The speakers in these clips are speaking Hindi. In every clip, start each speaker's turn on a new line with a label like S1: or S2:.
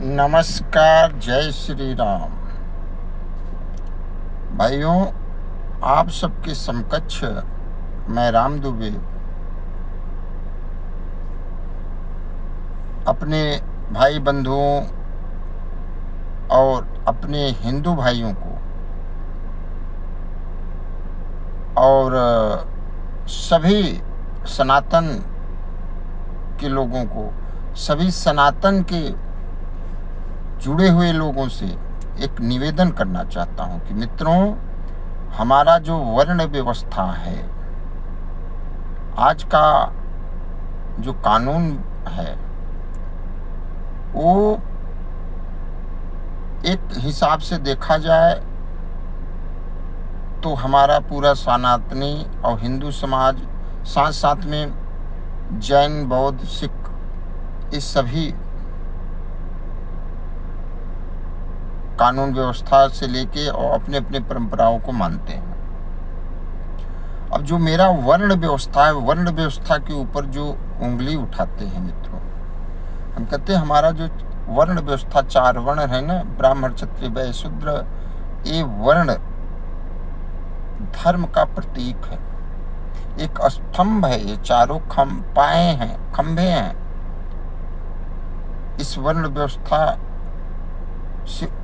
S1: नमस्कार, जय श्री राम। भाइयों, आप सबके समकक्ष मैं राम दुबे अपने भाई बंधुओं और अपने हिंदू भाइयों को और सभी सनातन के लोगों को, सभी सनातन के जुड़े हुए लोगों से एक निवेदन करना चाहता हूं कि मित्रों, हमारा जो वर्ण व्यवस्था है, आज का जो कानून है, वो एक हिसाब से देखा जाए तो हमारा पूरा सनातनी और हिंदू समाज, साथ साथ में जैन, बौद्ध, सिख, इस सभी कानून व्यवस्था से लेके और अपने अपने परंपराओं को मानते हैं। अब जो मेरा वर्ण व्यवस्था है, वर्ण व्यवस्था के ऊपर जो उंगली उठाते हैं मित्रों, हम कहते हैं हमारा जो वर्ण व्यवस्था 4 वर्ण है ना, ब्राह्मण, क्षत्रिय, वैश्य, शूद्र, ये वर्ण धर्म का प्रतीक है, एक स्तंभ है, ये चारों खंभे हैं। इस वर्ण व्यवस्था से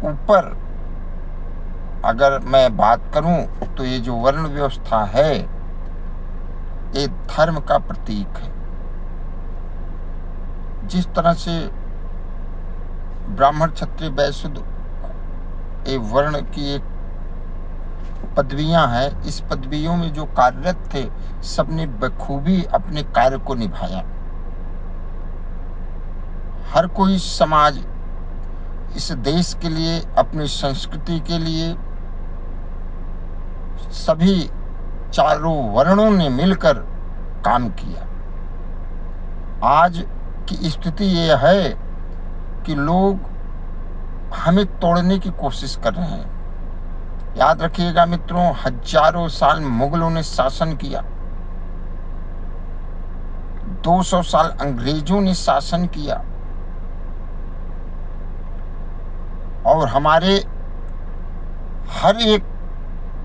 S1: ऊपर अगर मैं बात करूं तो ये जो वर्ण व्यवस्था है, ये धर्म का प्रतीक है। जिस तरह से ब्राह्मण, क्षत्रिय, वैश्य, शूद्र ये वर्ण की एक पदवियां हैं, इस पदवियों में जो कार्यरत थे, सबने बखूबी अपने कार्य को निभाया। हर कोई समाज इस देश के लिए, अपनी संस्कृति के लिए, सभी चारों वर्णों ने मिलकर काम किया। आज की स्थिति ये है कि लोग हमें तोड़ने की कोशिश कर रहे हैं। याद रखिएगा मित्रों, हजारों साल मुगलों ने शासन किया, 200 साल अंग्रेजों ने शासन किया, और हमारे हर एक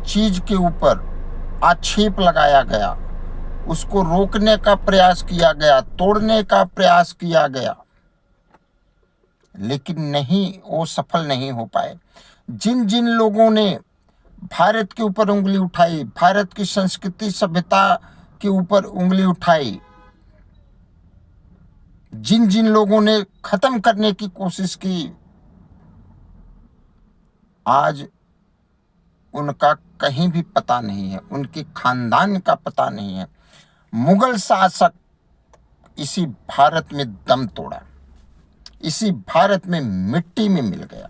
S1: चीज के ऊपर आक्षेप लगाया गया, उसको रोकने का प्रयास किया गया, तोड़ने का प्रयास किया गया, लेकिन नहीं, वो सफल नहीं हो पाए। जिन जिन लोगों ने भारत के ऊपर उंगली उठाई, भारत की संस्कृति सभ्यता के ऊपर उंगली उठाई, जिन जिन लोगों ने खत्म करने की कोशिश की, आज उनका कहीं भी पता नहीं है, उनके खानदान का पता नहीं है। मुगल शासक इसी भारत में दम तोड़ा, इसी भारत में मिट्टी में मिल गया।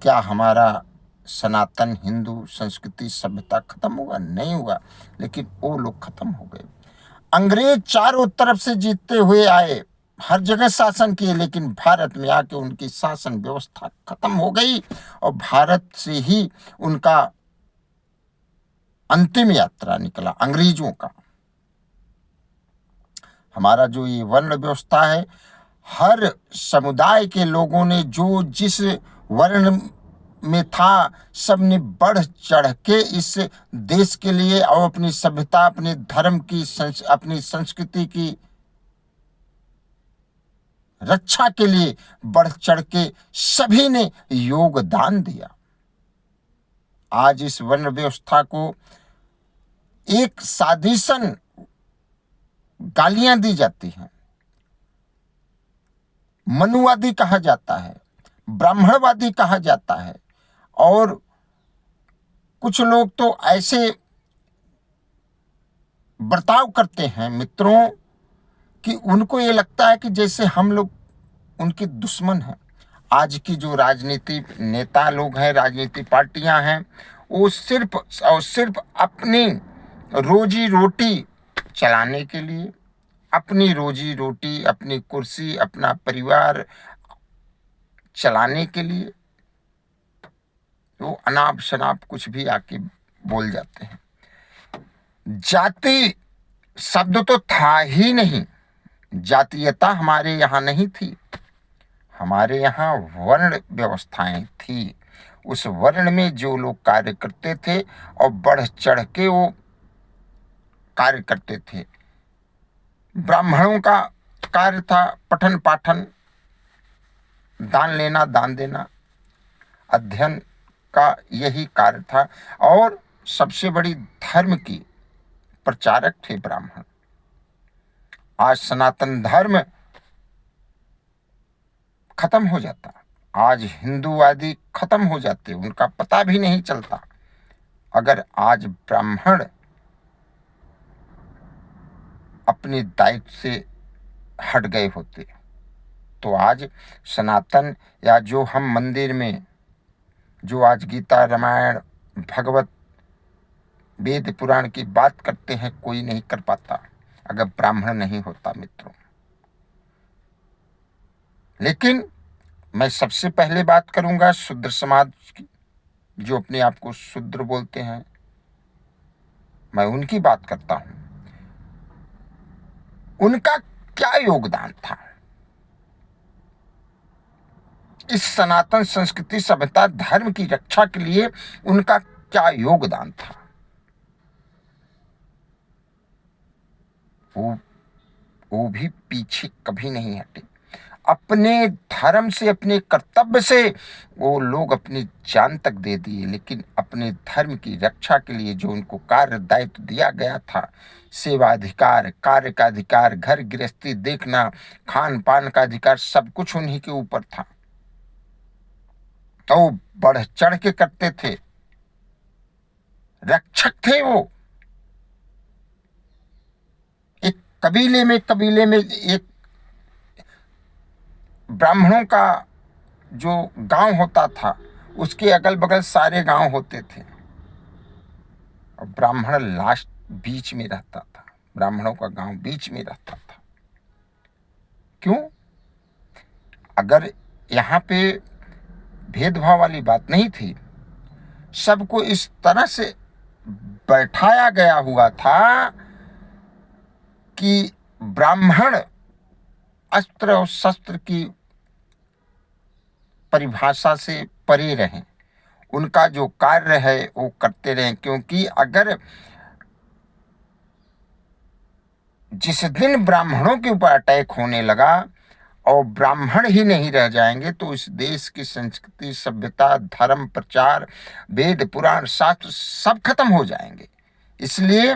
S1: क्या हमारा सनातन हिंदू संस्कृति सभ्यता खत्म हुआ? नहीं हुआ, लेकिन वो लोग खत्म हो गए। अंग्रेज चारों तरफ से जीतते हुए आए, हर जगह शासन किए, लेकिन भारत में आके उनकी शासन व्यवस्था खत्म हो गई और भारत से ही उनका अंतिम यात्रा निकला, अंग्रेजों का। हमारा जो ये वर्ण व्यवस्था है, हर समुदाय के लोगों ने जो जिस वर्ण में था, सबने बढ़ चढ़ के इस देश के लिए और अपनी सभ्यता, अपने धर्म की, अपनी संस्कृति की रक्षा के लिए बढ़ चढ़ के सभी ने योगदान दिया। आज इस वर्ण व्यवस्था को एक साजिशन गालियां दी जाती हैं, मनुवादी कहा जाता है, ब्राह्मणवादी कहा जाता है, और कुछ लोग तो ऐसे बर्ताव करते हैं मित्रों कि उनको ये लगता है कि जैसे हम लोग उनके दुश्मन हैं। आज की जो राजनीति नेता लोग हैं, राजनीति पार्टियां हैं, वो सिर्फ और सिर्फ अपनी रोजी रोटी चलाने के लिए, अपनी रोजी रोटी, अपनी कुर्सी, अपना परिवार चलाने के लिए वो अनाप शनाप कुछ भी आके बोल जाते हैं। जाति शब्द तो था ही नहीं, जातीयता हमारे यहाँ नहीं थी, हमारे यहाँ वर्ण व्यवस्थाएं थी। उस वर्ण में जो लोग कार्य करते थे और बढ़ चढ़ के वो कार्य करते थे। ब्राह्मणों का कार्य था पठन पाठन, दान लेना, दान देना, अध्ययन का यही कार्य था। और सबसे बड़ी धर्म की प्रचारक थे ब्राह्मण। आज सनातन धर्म खत्म हो जाता, आज हिंदूवादी खत्म हो जाते, उनका पता भी नहीं चलता। अगर आज ब्राह्मण अपने दायित्व से हट गए होते तो आज सनातन, या जो हम मंदिर में जो आज गीता, रामायण, भगवत, वेद पुराण की बात करते हैं, कोई नहीं कर पाता अगर ब्राह्मण नहीं होता मित्रों। लेकिन मैं सबसे पहले बात करूंगा शूद्र समाज की, जो अपने आप को शूद्र बोलते हैं, मैं उनकी बात करता हूं। उनका क्या योगदान था इस सनातन संस्कृति, सभ्यता, धर्म की रक्षा के लिए? उनका क्या योगदान था? वो भी पीछे कभी नहीं हटे। अपने धर्म से, अपने कर्तव्य से वो लोग अपनी जान तक दे दिए, लेकिन अपने धर्म की रक्षा के लिए जो उनको कार्य दायित्व दिया गया था, सेवा अधिकार, कार्य का अधिकार, घर गृहस्थी देखना, खान पान का अधिकार, सब कुछ उन्हीं के ऊपर था। तो बढ़ चढ़ के करते थे, रक्षक थे वो। एक कबीले में एक ब्राह्मणों का जो गांव होता था, उसके अगल बगल सारे गांव होते थे और ब्राह्मण लास्ट बीच में रहता था। ब्राह्मणों का गांव बीच में रहता था। क्यों? अगर यहाँ पे भेदभाव वाली बात नहीं थी, सबको इस तरह से बैठाया गया हुआ था कि ब्राह्मण अस्त्र और शस्त्र की परिभाषा से परे रहें, उनका जो कार्य है वो करते रहें। क्योंकि अगर जिस दिन ब्राह्मणों के ऊपर अटैक होने लगा और ब्राह्मण ही नहीं रह जाएंगे तो इस देश की संस्कृति, सभ्यता, धर्म, प्रचार, वेद पुराण, शास्त्र सब खत्म हो जाएंगे। इसलिए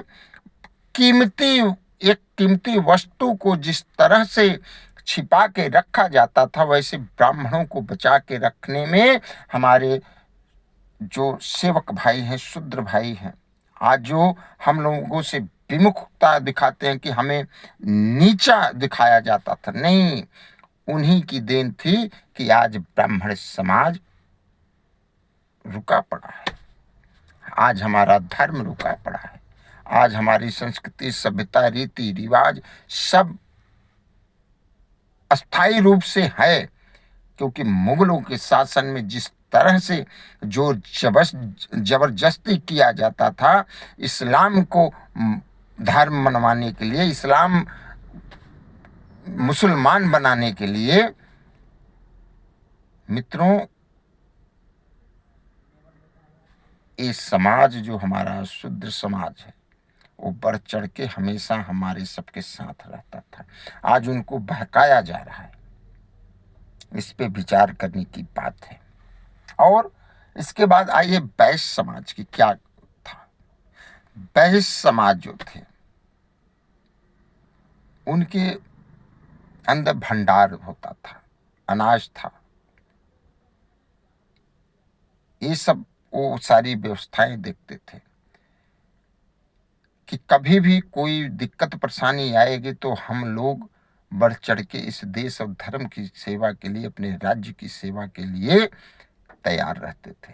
S1: एक कीमती वस्तु को जिस तरह से छिपा के रखा जाता था, वैसे ब्राह्मणों को बचा के रखने में हमारे जो सेवक भाई हैं, शूद्र भाई हैं, आज जो हम लोगों से विमुखता दिखाते हैं कि हमें नीचा दिखाया जाता था, नहीं, उन्हीं की देन थी कि आज ब्राह्मण समाज रुका पड़ा है, आज हमारा धर्म रुका पड़ा है, आज हमारी संस्कृति, सभ्यता, रीति रिवाज सब अस्थायी रूप से है। क्योंकि मुगलों के शासन में जिस तरह से जो जबरदस्ती किया जाता था इस्लाम को धर्म मनवाने के लिए, इस्लाम मुसलमान बनाने के लिए, मित्रों, ये समाज जो हमारा शूद्र समाज है वो बढ़ चढ़ के हमेशा हमारे सबके साथ रहता था। आज उनको बहकाया जा रहा है, इस पे विचार करने की बात है। और इसके बाद आइए वैश्य समाज की क्या था। वैश्य समाज जो थे उनके अंदर भंडार होता था, अनाज था, ये सब वो सारी व्यवस्थाएं देखते थे कि कभी भी कोई दिक्कत परेशानी आएगी तो हम लोग बढ़ चढ़ के इस देश और धर्म की सेवा के लिए, अपने राज्य की सेवा के लिए तैयार रहते थे।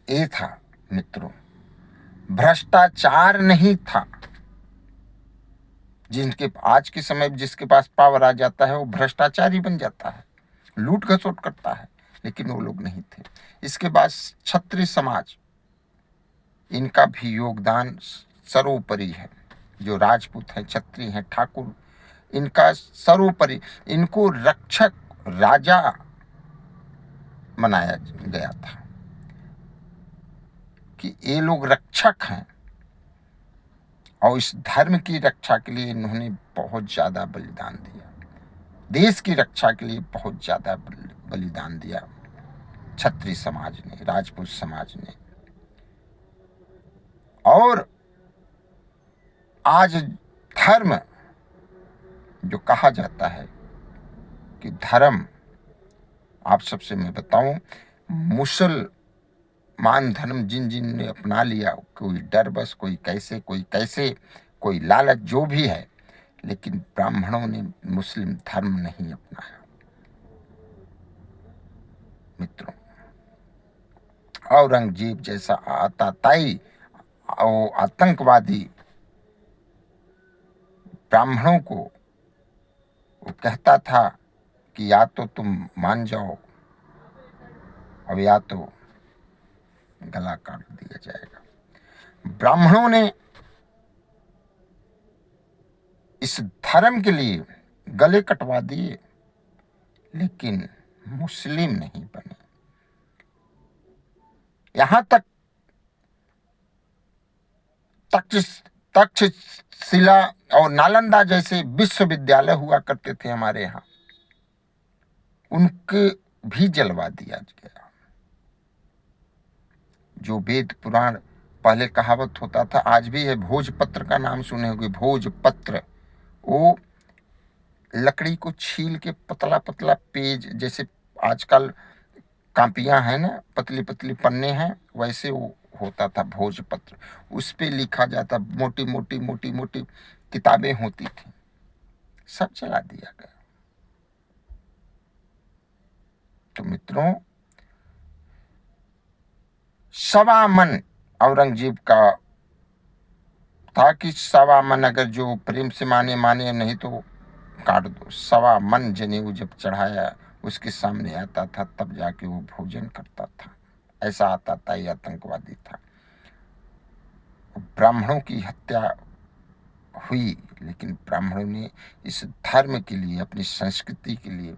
S1: ये था मित्रों, भ्रष्टाचार नहीं था। जिनके आज के समय जिसके पास पावर आ जाता है वो भ्रष्टाचारी बन जाता है, लूट घसोट करता है, लेकिन वो लोग नहीं थे। इसके बाद क्षत्रिय समाज, इनका भी योगदान सर्वोपरि है। जो राजपूत हैं, क्षत्रिय हैं, ठाकुर, इनका सर्वोपरि इनको रक्षक राजा बनाया गया था कि ये लोग रक्षक हैं, और इस धर्म की रक्षा के लिए इन्होंने बहुत ज्यादा बलिदान दिया, देश की रक्षा के लिए बहुत ज्यादा बलिदान दिया क्षत्रिय समाज ने, राजपूत समाज ने। और आज धर्म जो कहा जाता है कि धर्म, आप सबसे मैं बताऊं, मुसलमान धर्म जिन जिन ने अपना लिया, कोई डर बस, कोई कैसे, कोई लालच, जो भी है, लेकिन ब्राह्मणों ने मुस्लिम धर्म नहीं अपनाया मित्रों। औरंगजेब जैसा आताताई और आतंकवादी ब्राह्मणों को वो कहता था कि या तो तुम मान जाओ और या तो गला काट दिया जाएगा। ब्राह्मणों ने इस धर्म के लिए गले कटवा दिए, लेकिन मुस्लिम नहीं बने। यहां तक तक्षशिला और नालंदा जैसे विश्वविद्यालय हुआ करते थे हमारे यहाँ, उनके भी जलवा दिया गया। जो वेद पुराण पहले कहावत होता था, आज भी है, भोजपत्र का नाम सुने होंगे, भोजपत्र। वो लकड़ी को छील के पतला पतला पेज, जैसे आजकल कापियां हैं ना, पतली पतली पन्ने हैं, वैसे वो होता था भोजपत्र। उस पे लिखा जाता, मोटी मोटी मोटी मोटी किताबें होती थी, सब जला दिया गया। तो मित्रों, सवा मन औरंगजेब का था कि सवा मन अगर जो प्रेम से माने माने, नहीं तो काट दो। सवा मन जनेऊ जब चढ़ाया उसके सामने आता था, तब जाके वो भोजन करता था। ऐसा आता था, ये आतंकवादी था। ब्राह्मणों की हत्या हुई, लेकिन ब्राह्मणों ने इस धर्म के लिए, अपनी संस्कृति के लिए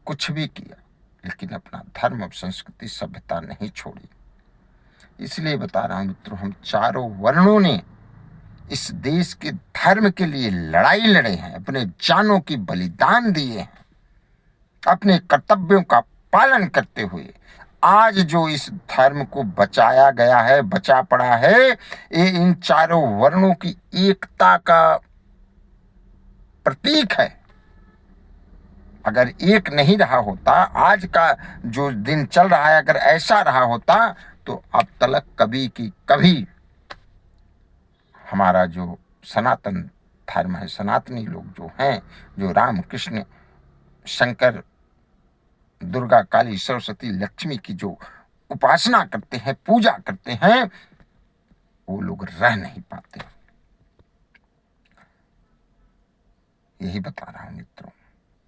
S1: कुछ भी किया, लेकिन अपना धर्म और संस्कृति सभ्यता नहीं छोड़ी। इसलिए बता रहा हूं मित्रों, हम चारों वर्णों ने इस देश के धर्म के लिए लड़ाई लड़े हैं, अपने जानों की बलिदान दिए हैं, अपने कर्तव्यों का पालन करते हुए आज जो इस धर्म को बचाया गया है, बचा पड़ा है, ये इन चारों वर्णों की एकता का प्रतीक है। अगर एक नहीं रहा होता, आज का जो दिन चल रहा है, अगर ऐसा रहा होता, तो अब तलक कभी की कभी हमारा जो सनातन धर्म है, सनातनी लोग जो हैं, जो राम कृष्ण शंकर दुर्गा काली सरस्वती लक्ष्मी की जो उपासना करते हैं, पूजा करते हैं, वो लोग रह नहीं पाते। यही बता रहा हूं मित्रों।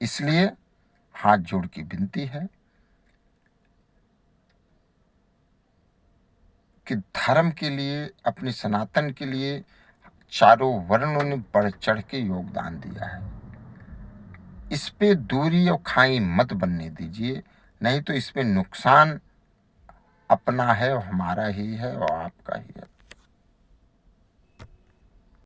S1: इसलिए हाथ जोड़ की विनती है कि धर्म के लिए, अपने सनातन के लिए चारों वर्णों ने बढ़ चढ़ के योगदान दिया है। इस पे दूरी और खाई मत बनने दीजिए, नहीं तो इसमें नुकसान अपना है और हमारा ही है और आपका ही है।